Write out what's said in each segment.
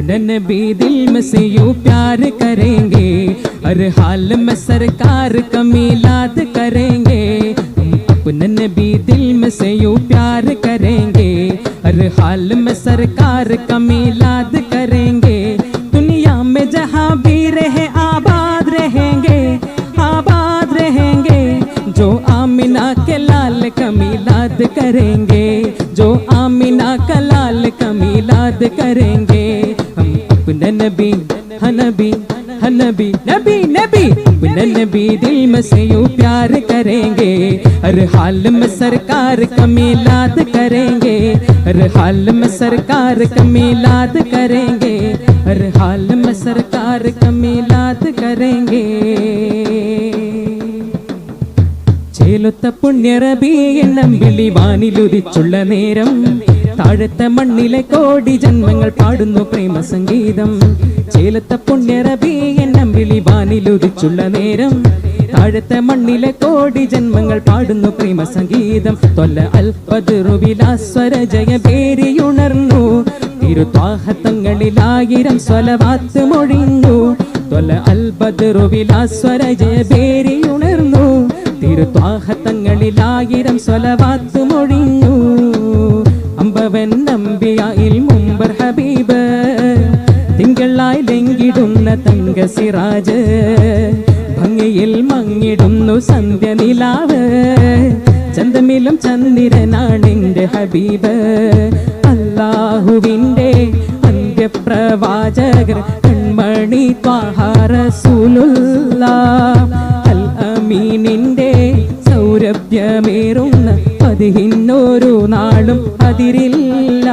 अपना नबी दिल में से यूं प्यार करेंगे, हर हाल में सरकार का मिलाद करेंगे। हम अपना नबी दिल में से यूं प्यार करेंगे, हर हाल में सरकार का मिलाद करेंगे। दुनिया में जहाँ भी रहे आबाद रहेंगे, आबाद रहेंगे। जो आमिना के लाल का मिलाद करेंगे, जो आमिना का लाल का मिलाद करेंगे। हम अपना नबी हनबी हनबी नबी नबी अपना नबी दिल में से यूं प्यार करेंगे, हर हाल में सरकार का मिलाद करेंगे, हर हाल में सरकार का मिलाद करेंगे, हर हाल में सरकार का मिलाद करेंगे। ചേലൊത്ത പുണ്യറബീയെണ്ണം വിളിവാനിലുദിച്ചുള്ള നേരം, താഴത്തെ മണ്ണിലെ കോടി ജന്മങ്ങൾ പാടുന്നു പ്രേമ സംഗീതം. ചേലത്ത പുണ്യറബീയെണ്ണം വിളിവാനിലുദിച്ചുള്ള നേരം, താഴത്തെ മണ്ണിലെ കോടി ജന്മങ്ങൾ പാടുന്നു പ്രേമ സംഗീതം. തൊല്ല അൽപതുറുവിലാസ്വര ജയപേരിയുണർന്നു, തിരുത്വാഹത്തങ്ങളിലായിരം സ്വലവാത്ത് മൊഴിഞ്ഞു. തൊല്ല അൽപതുറുവിലാസ്വര ജയപേരിയുണർന്നു, തിരുത്വാഹത്തങ്ങളിലായിരം സ്വലവാത്ത് മൊഴിഞ്ഞു. അമ്പവൻ നമ്പിയായിൽ മുമ്പർ ഹബീബ്, തിങ്കളായി ലംഘിടുന്ന തങ്ക സിറാജ്, ഭംഗിയിൽ മങ്ങിടുന്നു സന്ധ്യ നിലാവ്. ചന്തമിലും ചന്ദ്രനാണെന്റെ ഹബീബ്, അല്ലാഹുവിൻ്റെ അന്ത്യപ്രവാചകർ കൺമണി ത്വാഹ റസൂലുള്ളാഹ്. അൽ അമീനിൻ്റെ സൗരഭ്യമേറുന്ന പതിഹിന്നൊരു നാളും അതിരില്ല.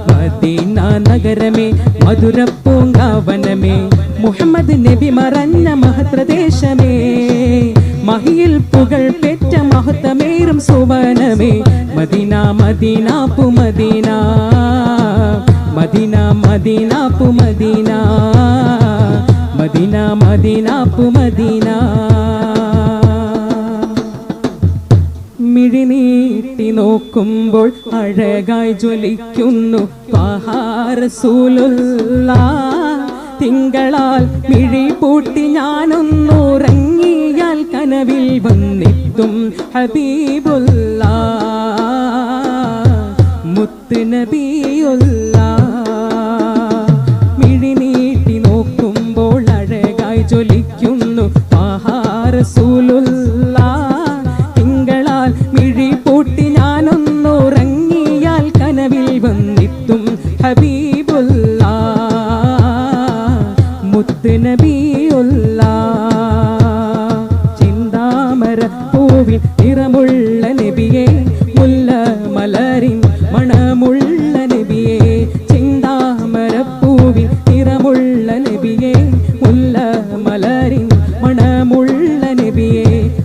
മദീന നഗരമേ മധുരപ്പൂങ്കാവനമേ, മുഹമ്മദ് നബി മറഞ്ഞ മഹത്പ്രദേശമേ, മഹിയിൽ പുകൾ പെറ്റ മഹത്വമേറും സുവനമേ. മദീന മദീന പു മദീന, മദീന മദീന പു മദീന, മദീന മദീന പു മദീന. മിഴിനീട്ടി നോക്കുമ്പോൾ അഴകായി ജ്വലിക്കുന്നു ത്വാഹ റസൂലുള്ളാഹ്. തിങ്കളാൽ മിഴി പൂട്ടി ഞാനൊന്നുറങ്ങിയാൽ കനവിൽ വന്നെത്തും ഹബീബുള്ളാഹ്, മുത്ത് നബിയുള്ളാഹ്.